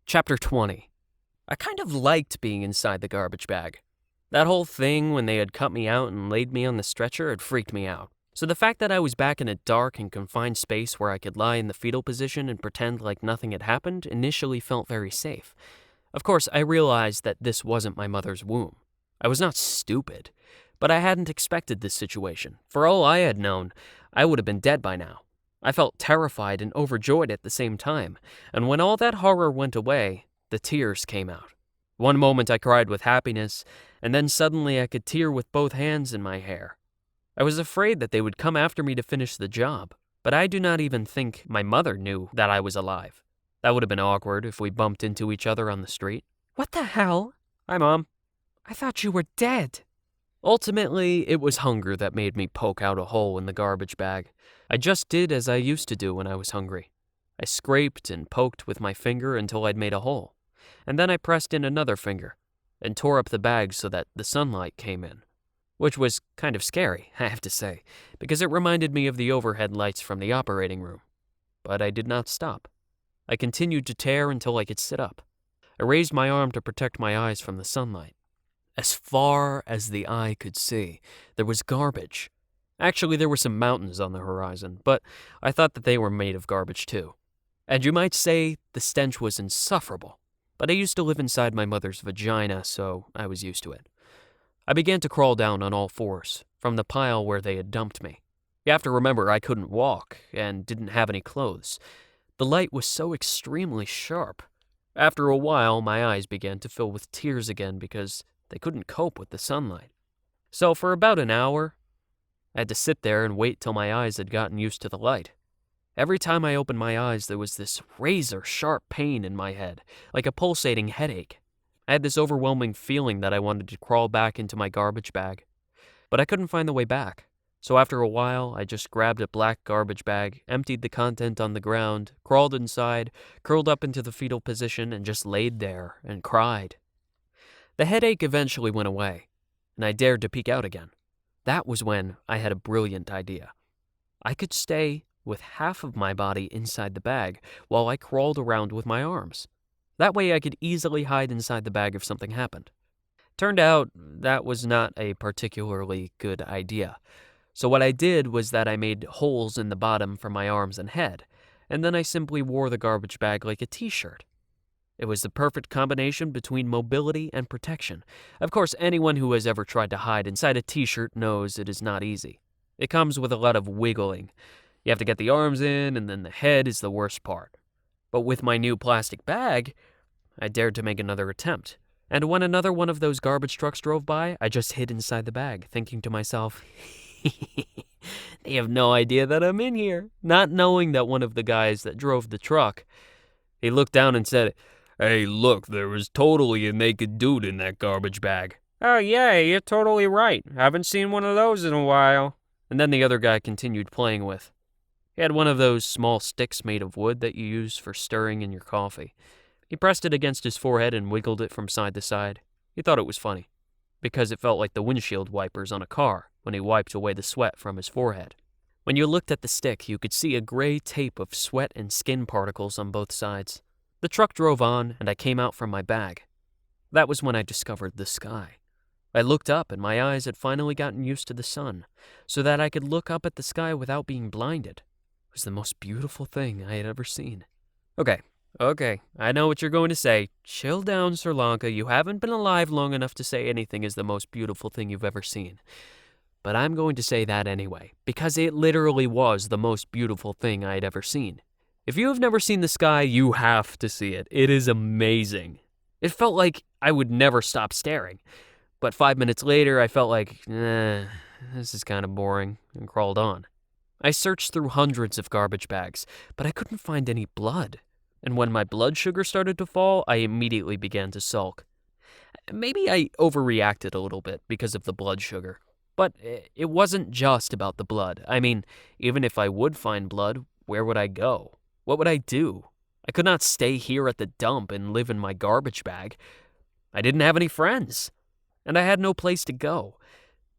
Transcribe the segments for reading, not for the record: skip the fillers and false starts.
Chapter 20. I kind of liked being inside the garbage bag. That whole thing when they had cut me out and laid me on the stretcher had freaked me out. So the fact that I was back in a dark and confined space where I could lie in the fetal position and pretend like nothing had happened initially felt very safe. Of course, I realized that this wasn't my mother's womb. I was not stupid, but I hadn't expected this situation. For all I had known, I would have been dead by now. I felt terrified and overjoyed at the same time, and when all that horror went away, the tears came out. One moment I cried with happiness, and then suddenly I could tear with both hands in my hair. I was afraid that they would come after me to finish the job, but I do not even think my mother knew that I was alive. That would have been awkward if we bumped into each other on the street. What the hell? Hi, Mom. I thought you were dead. Ultimately, it was hunger that made me poke out a hole in the garbage bag. I just did as I used to do when I was hungry. I scraped and poked with my finger until I'd made a hole, and then I pressed in another finger and tore up the bag so that the sunlight came in, which was kind of scary, I have to say, because it reminded me of the overhead lights from the operating room. But I did not stop. I continued to tear until I could sit up. I raised my arm to protect my eyes from the sunlight. As far as the eye could see, there was garbage. Actually, there were some mountains on the horizon, but I thought that they were made of garbage too. And you might say the stench was insufferable, but I used to live inside my mother's vagina, so I was used to it. I began to crawl down on all fours, from the pile where they had dumped me. You have to remember I couldn't walk, and didn't have any clothes. The light was so extremely sharp. After a while, my eyes began to fill with tears again because they couldn't cope with the sunlight. So for about an hour, I had to sit there and wait till my eyes had gotten used to the light. Every time I opened my eyes, there was this razor-sharp pain in my head, like a pulsating headache. I had this overwhelming feeling that I wanted to crawl back into my garbage bag, but I couldn't find the way back. So after a while, I just grabbed a black garbage bag, emptied the content on the ground, crawled inside, curled up into the fetal position, and just laid there and cried. The headache eventually went away, and I dared to peek out again. That was when I had a brilliant idea. I could stay with half of my body inside the bag while I crawled around with my arms. That way I could easily hide inside the bag if something happened. Turned out that was not a particularly good idea. So what I did was that I made holes in the bottom for my arms and head, and then I simply wore the garbage bag like a t-shirt. It was the perfect combination between mobility and protection. Of course, anyone who has ever tried to hide inside a t-shirt knows it is not easy. It comes with a lot of wiggling. You have to get the arms in, and then the head is the worst part. But with my new plastic bag, I dared to make another attempt. And when another one of those garbage trucks drove by, I just hid inside the bag, thinking to myself, they have no idea that I'm in here. Not knowing that one of the guys that drove the truck, he looked down and said, "Hey, look, there was totally a naked dude in that garbage bag." Oh yeah, you're totally right. Haven't seen one of those in a while. And then the other guy continued playing with. He had one of those small sticks made of wood that you use for stirring in your coffee. He pressed it against his forehead and wiggled it from side to side. He thought it was funny, because it felt like the windshield wipers on a car when he wiped away the sweat from his forehead. When you looked at the stick, you could see a gray tape of sweat and skin particles on both sides. The truck drove on, and I came out from my bag. That was when I discovered the sky. I looked up, and my eyes had finally gotten used to the sun, so that I could look up at the sky without being blinded. It was the most beautiful thing I had ever seen. Okay, I know what you're going to say. Chill down, Sir Lanka. You haven't been alive long enough to say anything is the most beautiful thing you've ever seen. But I'm going to say that anyway, because it literally was the most beautiful thing I had ever seen. If you have never seen the sky, you have to see it. It is amazing. It felt like I would never stop staring. But 5 minutes later, I felt like, this is kind of boring, and crawled on. I searched through hundreds of garbage bags, but I couldn't find any blood. And when my blood sugar started to fall, I immediately began to sulk. Maybe I overreacted a little bit because of the blood sugar. But it wasn't just about the blood. I mean, even if I would find blood, where would I go? What would I do? I could not stay here at the dump and live in my garbage bag. I didn't have any friends, and I had no place to go.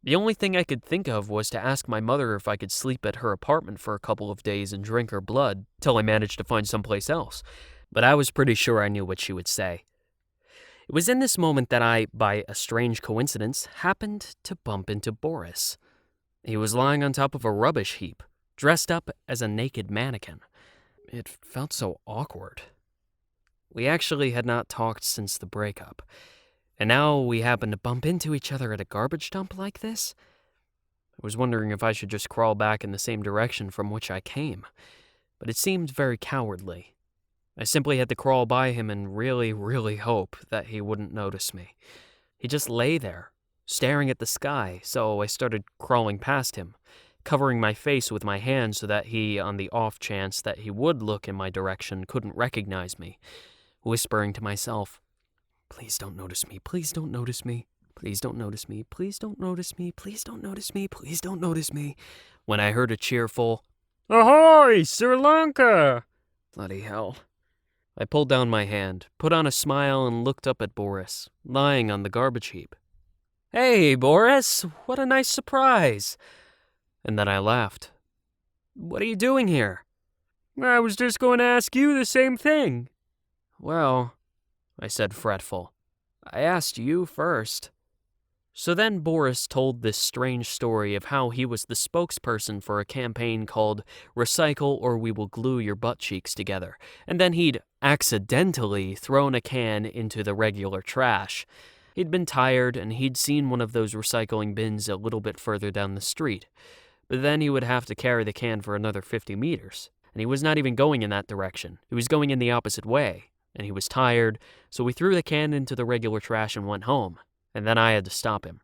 The only thing I could think of was to ask my mother if I could sleep at her apartment for a couple of days and drink her blood till I managed to find someplace else. but I was pretty sure I knew what she would say. It was in this moment that I, by a strange coincidence, happened to bump into Boris. He was lying on top of a rubbish heap, dressed up as a naked mannequin. It felt so awkward. We actually had not talked since the breakup, and now we happened to bump into each other at a garbage dump like this. I was wondering if I should just crawl back in the same direction from which I came, but it seemed very cowardly. I simply had to crawl by him and really, really hope that he wouldn't notice me. He just lay there, staring at the sky, so I started crawling past him, covering my face with my hand so that he, on the off chance that he would look in my direction, couldn't recognize me, whispering to myself, "Please don't notice me, please don't notice me, please don't notice me, please don't notice me, please don't notice me, please don't notice me," when I heard a cheerful, "Ahoy, Sir Lanka!" Bloody hell. I pulled down my hand, put on a smile, and looked up at Boris, lying on the garbage heap. "Hey, Boris, what a nice surprise." And then I laughed. "What are you doing here?" "I was just going to ask you the same thing." "Well," I said fretful, "I asked you first." So then Boris told this strange story of how he was the spokesperson for a campaign called Recycle or We Will Glue Your Butt Cheeks Together, and then he'd accidentally thrown a can into the regular trash. He'd been tired and he'd seen one of those recycling bins a little bit further down the street, but then he would have to carry the can for another 50 meters, and he was not even going in that direction. He was going in the opposite way, and he was tired, so we threw the can into the regular trash and went home. And then I had to stop him.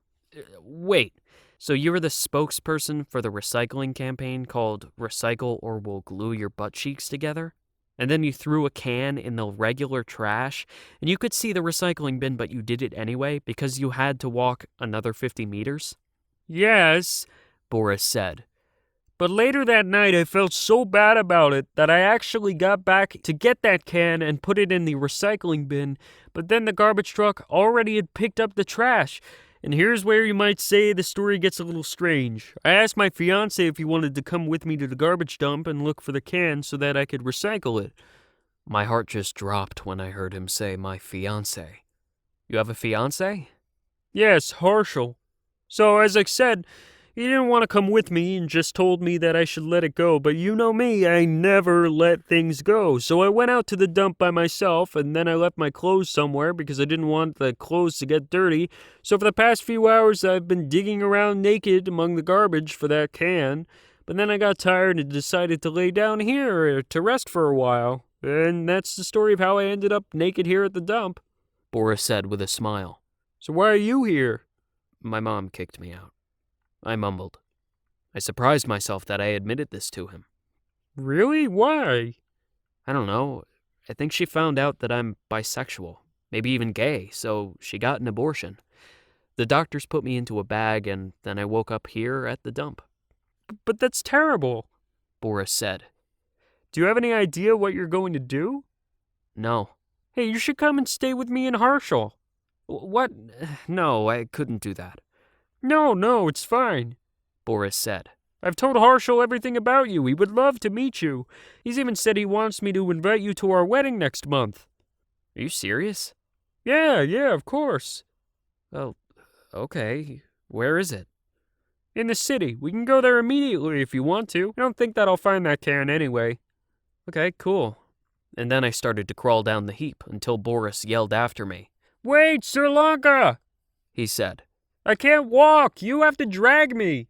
"Wait, so you were the spokesperson for the recycling campaign called Recycle or We'll Glue Your Butt Cheeks Together? And then you threw a can in the regular trash, and you could see the recycling bin, but you did it anyway because you had to walk another 50 meters? "Yes," Boris said. "but later that night I felt so bad about it that I actually got back to get that can and put it in the recycling bin, but then the garbage truck already had picked up the trash. And here's where you might say the story gets a little strange. I asked my fiancé if he wanted to come with me to the garbage dump and look for the can so that I could recycle it." My heart just dropped when I heard him say my fiancé. "You have a fiancé?" "Yes, Harshal. So, as I said, he didn't want to come with me and just told me that I should let it go, but you know me, I never let things go. So I went out to the dump by myself, and then I left my clothes somewhere because I didn't want the clothes to get dirty. So for the past few hours, I've been digging around naked among the garbage for that can. But then I got tired and decided to lay down here to rest for a while. And that's the story of how I ended up naked here at the dump," Boris said with a smile. "So why are you here?" My mom kicked me out. I mumbled. I surprised myself that I admitted this to him. "Really? Why?" I don't know. I think she found out that I'm bisexual, maybe even gay, so she got an abortion. The doctors put me into a bag, and then I woke up here at the dump. "But that's terrible," Boris said. "Do you have any idea what you're going to do?" No. "Hey, you should come and stay with me in Harshal." What? No, I couldn't do that. No, it's fine," Boris said. "I've told Harshal everything about you. He would love to meet you. He's even said he wants me to invite you to our wedding next month." Are you serious? Yeah, of course. Oh, okay. Where is it? In the city. We can go there immediately if you want to. I don't think that I'll find that can anyway." Okay, cool. And then I started to crawl down the heap until Boris yelled after me. "Wait, Sir Lanka!" He said. "I can't walk. You have to drag me."